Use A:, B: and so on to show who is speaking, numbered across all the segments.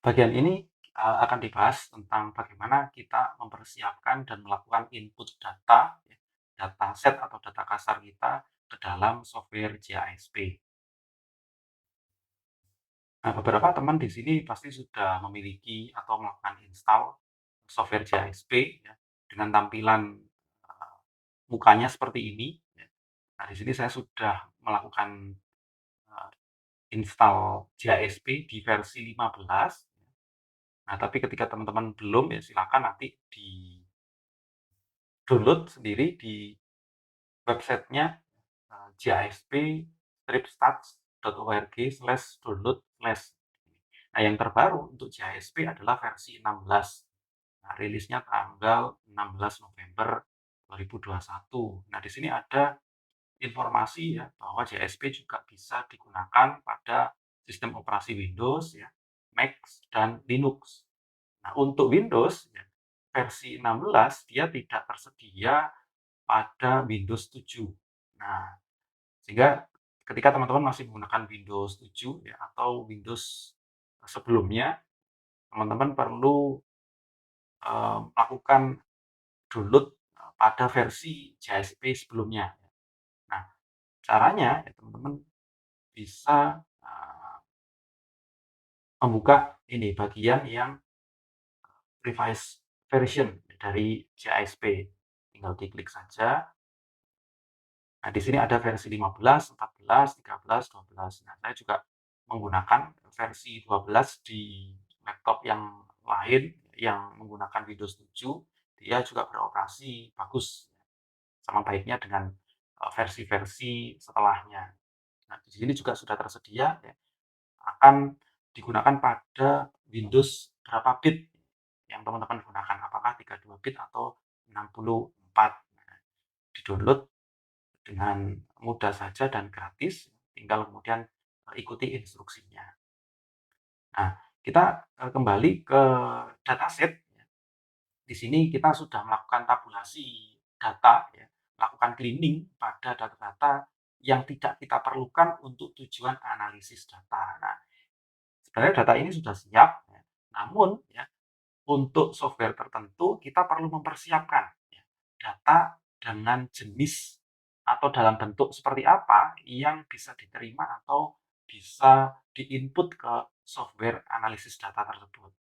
A: Bagian ini akan dibahas tentang bagaimana kita mempersiapkan dan melakukan input data, ya, data set atau data kasar kita ke dalam software JASP. Nah, beberapa teman di sini pasti sudah memiliki atau melakukan install software JASP ya, dengan tampilan uh, mukanya seperti ini. Ya. Nah, di sini saya sudah melakukan uh, install JASP di versi 15. Nah, tapi ketika teman-teman belum, ya silakan nanti di-download sendiri di websitenya jasp-stats.org/download/. Nah, yang terbaru untuk JASP adalah versi 16. Nah, rilisnya tanggal 16 November 2021. Nah, di sini ada informasi ya bahwa JASP juga bisa digunakan pada sistem operasi Windows ya, Mac dan Linux. Nah, untuk Windows ya, versi 16 dia tidak tersedia pada Windows 7. Nah, sehingga ketika teman-teman masih menggunakan Windows 7 ya atau Windows sebelumnya, teman-teman perlu melakukan download pada versi JSP sebelumnya. Nah, caranya ya teman-teman bisa membuka ini bagian yang revised version dari JSP. Tinggal diklik saja. Nah, di sini ada versi 15, 14, 13, 12. Nah, saya juga menggunakan versi 12 di laptop yang lain yang menggunakan Windows 7. Dia juga beroperasi bagus, sama baiknya dengan versi-versi setelahnya. Nah, di sini juga sudah tersedia ya, akan digunakan pada Windows berapa bit yang teman-teman gunakan, apakah 32 bit atau 64. Nah, di-download dengan mudah saja dan gratis, tinggal kemudian ikuti instruksinya. Nah, kita kembali ke dataset. Di sini kita sudah melakukan tabulasi data, ya, melakukan cleaning pada data-data yang tidak kita perlukan untuk tujuan analisis data. Nah, sebenarnya data ini sudah siap, ya, namun ya, untuk software tertentu kita perlu mempersiapkan ya, data dengan jenis atau dalam bentuk seperti apa yang bisa diterima atau bisa diinput ke software analisis data tersebut.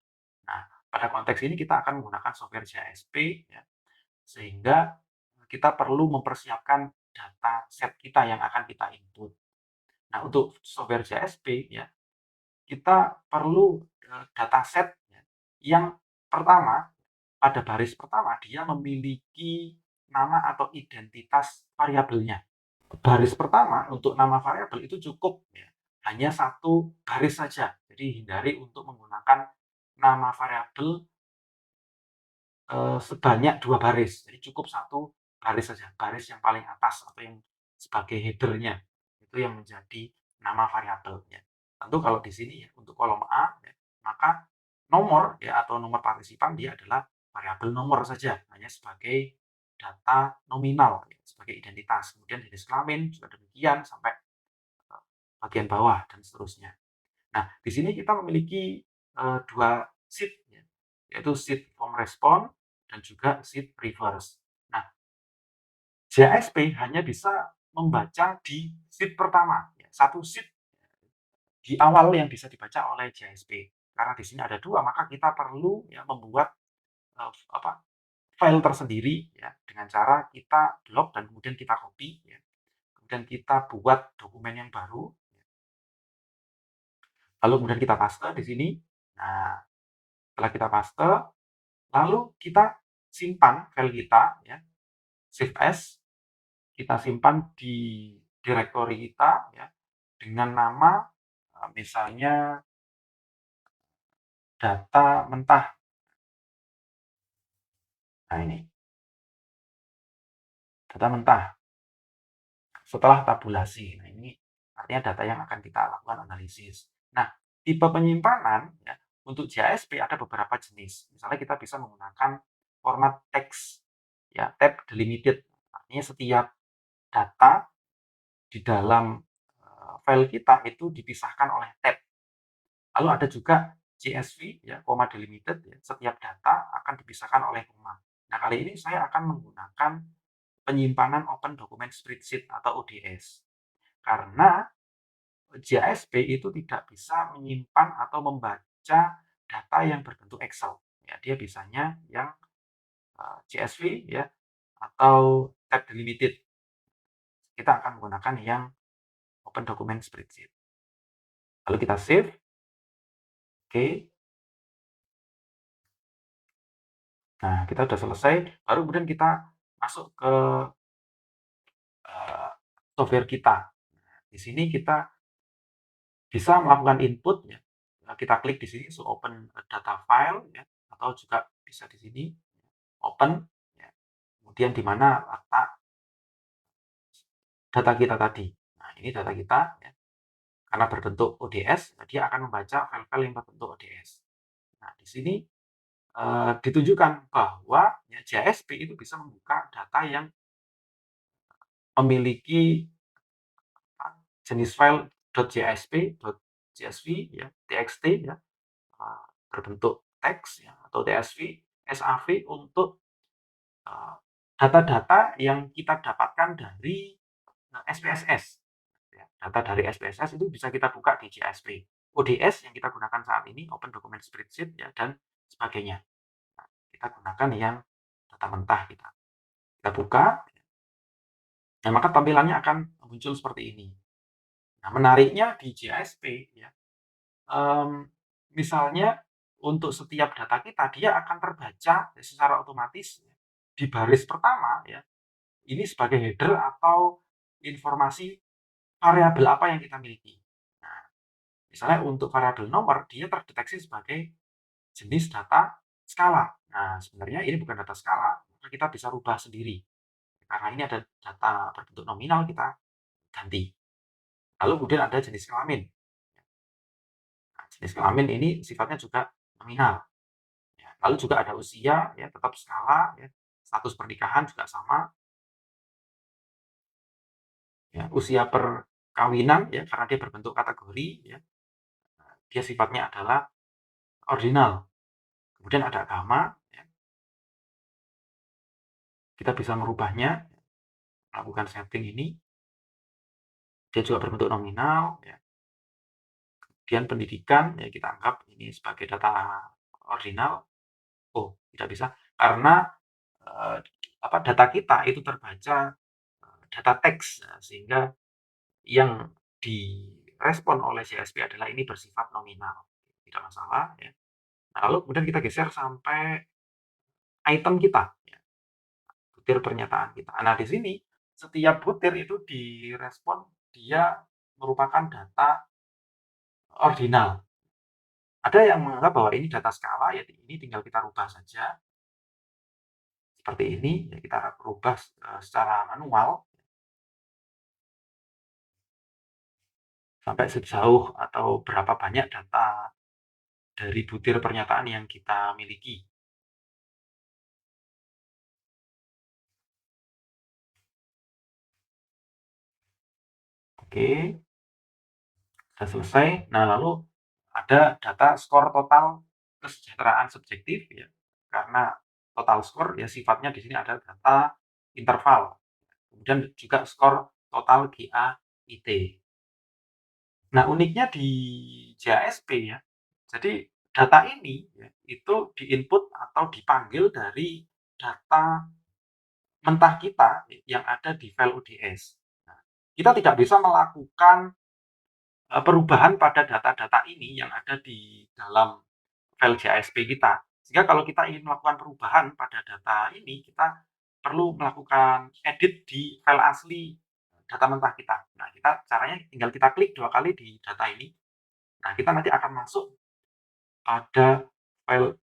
A: Nah, pada konteks ini kita akan menggunakan software JSP ya, sehingga kita perlu mempersiapkan data set kita yang akan kita input. Nah, untuk software JSP ya, kita perlu data set ya, yang pertama, pada baris pertama dia memiliki nama atau identitas variabelnya. Baris pertama untuk nama variabel itu cukup ya, hanya satu baris saja. Jadi hindari untuk menggunakan nama variabel sebanyak 2 baris. Jadi cukup satu baris saja, baris yang paling atas atau yang sebagai header-nya. Itu yang menjadi nama variabelnya. Tentu kalau di sini ya, untuk kolom A, ya, maka nomor ya atau nomor partisipan dia adalah variabel nomor saja, hanya sebagai data nominal, ya, sebagai identitas. Kemudian jenis kelamin juga demikian sampai bagian bawah dan seterusnya. Nah, di sini kita memiliki dua sheet, ya, yaitu sheet form response dan juga sheet reverse. Nah, JSP hanya bisa membaca di sheet pertama, ya, satu sheet di awal yang bisa dibaca oleh JSP. Karena di sini ada dua, maka kita perlu ya, membuat apa file tersendiri ya dengan cara kita blok dan kemudian kita copy, ya. Kemudian kita buat dokumen yang baru, lalu kemudian kita paste di sini. Nah, setelah kita paste, lalu kita simpan file kita ya, save as, kita simpan di direktori kita ya dengan nama misalnya data mentah. Nah, ini data mentah setelah tabulasi. Nah, ini artinya data yang akan kita lakukan analisis. Nah, tipe penyimpanan ya untuk JSP ada beberapa jenis. Misalnya kita bisa menggunakan format teks ya, tab delimited. Artinya setiap data di dalam file kita itu dipisahkan oleh tab. Lalu ada juga CSV ya, koma delimited ya, setiap data akan dipisahkan oleh koma. Nah, kali ini saya akan menggunakan penyimpanan Open Document Spreadsheet atau ODS. Karena JSP itu tidak bisa menyimpan atau membaca data yang berbentuk Excel. Ya, dia bisanya yang CSV ya atau tab delimited. Kita akan menggunakan yang Open Document Spreadsheet. Lalu kita save. Oke. Nah, kita sudah selesai. Baru kemudian kita masuk ke software kita. Di sini kita bisa melakukan input ya. Kita klik di sini so open data file ya, atau juga bisa di sini open ya. Kemudian di mana letak data kita tadi. Nah, ini data kita ya. Karena berbentuk ODS, dia akan membaca file-file yang berbentuk ODS. Nah, di sini ditunjukkan bahwa ya, JSP itu bisa membuka data yang memiliki jenis file .jsp, .csv, ya, txt ya, berbentuk teks ya, atau tsv, sav untuk data-data yang kita dapatkan dari SPSS. Ya, data dari SPSS itu bisa kita buka di JSP. ODS yang kita gunakan saat ini, Open Document Spreadsheet ya, dan sebagainya. Nah, kita gunakan yang data mentah kita. Kita buka, nah maka tampilannya akan muncul seperti ini. Nah, menariknya di JSP ya, misalnya untuk setiap data kita dia akan terbaca secara otomatis ya, di baris pertama ya. Ini sebagai header atau informasi variabel apa yang kita miliki. Nah, misalnya untuk variabel nomor dia terdeteksi sebagai jenis data skala. Nah, sebenarnya ini bukan data skala, maka kita bisa rubah sendiri. Karena ini ada data berbentuk nominal, kita ganti. Lalu kemudian ada jenis kelamin. Nah, jenis kelamin ini sifatnya juga nominal. Ya, lalu juga ada usia, ya tetap skala, ya. Status pernikahan juga sama. Ya, usia perkawinan, ya karena dia berbentuk kategori, ya dia sifatnya adalah ordinal. Kemudian ada agama, ya. Kita bisa merubahnya, melakukan setting ini. Dia juga berbentuk nominal, ya. Kemudian pendidikan, ya kita anggap ini sebagai data ordinal. Oh, tidak bisa karena data kita itu terbaca data teks, sehingga yang direspon oleh CSP adalah ini bersifat nominal, tidak masalah. Ya. Nah, lalu kemudian kita geser sampai item kita, ya, butir pernyataan kita. Nah, di sini setiap butir itu direspon dia merupakan data ordinal. Ada yang menganggap bahwa ini data skala, ya ini tinggal kita rubah saja. Seperti ini, ya kita rubah secara manual. Sampai sejauh atau berapa banyak data dari butir pernyataan yang kita miliki. Oke, sudah selesai. Nah, lalu ada data skor total kesejahteraan subjektif ya. Karena total skor ya sifatnya di sini ada data interval. Kemudian juga skor total GAIT. Nah, uniknya di JSP ya. Jadi data ini ya, itu diinput atau dipanggil dari data mentah kita yang ada di file ODS. Nah, kita tidak bisa melakukan perubahan pada data-data ini yang ada di dalam file JSP kita. Sehingga kalau kita ingin melakukan perubahan pada data ini, kita perlu melakukan edit di file asli data mentah kita. Nah, kita caranya tinggal kita klik 2 kali di data ini. Nah, kita nanti akan masuk pada file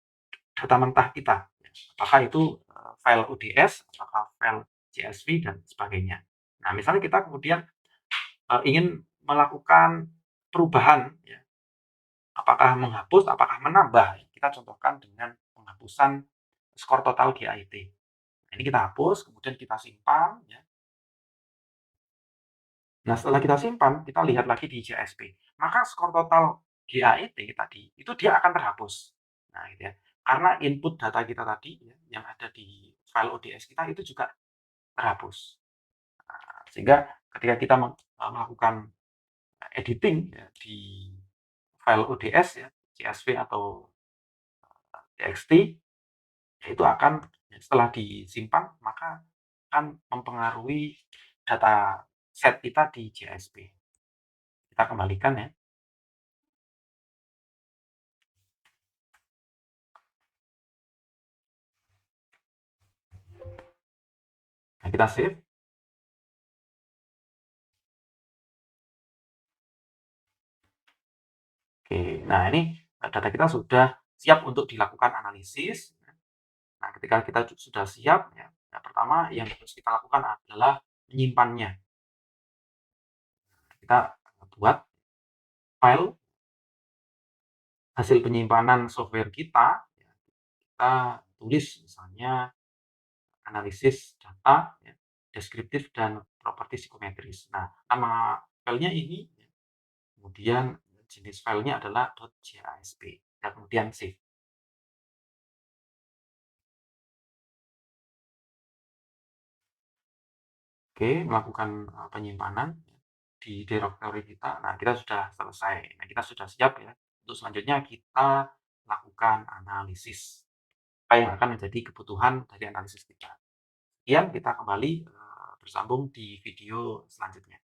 A: data mentah kita. Apakah itu file ODS, apakah file CSV, dan sebagainya. Nah, misalnya kita kemudian ingin melakukan perubahan, ya, apakah menghapus, apakah menambah. Kita contohkan dengan penghapusan skor total GAIT. Nah, ini kita hapus, kemudian kita simpan. Ya. Nah, setelah kita simpan, kita lihat lagi di JSP. Maka skor total GAET tadi, itu dia akan terhapus. Nah, gitu ya. Karena input data kita tadi ya, yang ada di file ODS kita itu juga terhapus. Nah, sehingga ketika kita melakukan editing ya, di file ODS ya, CSV atau TXT, itu akan setelah disimpan maka akan mempengaruhi data set kita di JSP. Kita kembalikan ya. Nah, kita save. Oke, nah ini data kita sudah siap untuk dilakukan analisis. Nah, ketika kita sudah siap, ya, yang pertama yang harus kita lakukan adalah menyimpannya. Kita buat file hasil penyimpanan software kita, ya, kita tulis misalnya analisis data, ya, deskriptif dan properti psikometris. Nah, nama filenya ini, ya, kemudian jenis filenya adalah .jasp, dan kemudian save. Oke, melakukan penyimpanan di direktori kita. Nah, kita sudah selesai. Nah, kita sudah siap ya. Untuk selanjutnya kita lakukan analisis. Apa yang akan menjadi kebutuhan dari analisis kita. Kemudian kita kembali bersambung di video selanjutnya.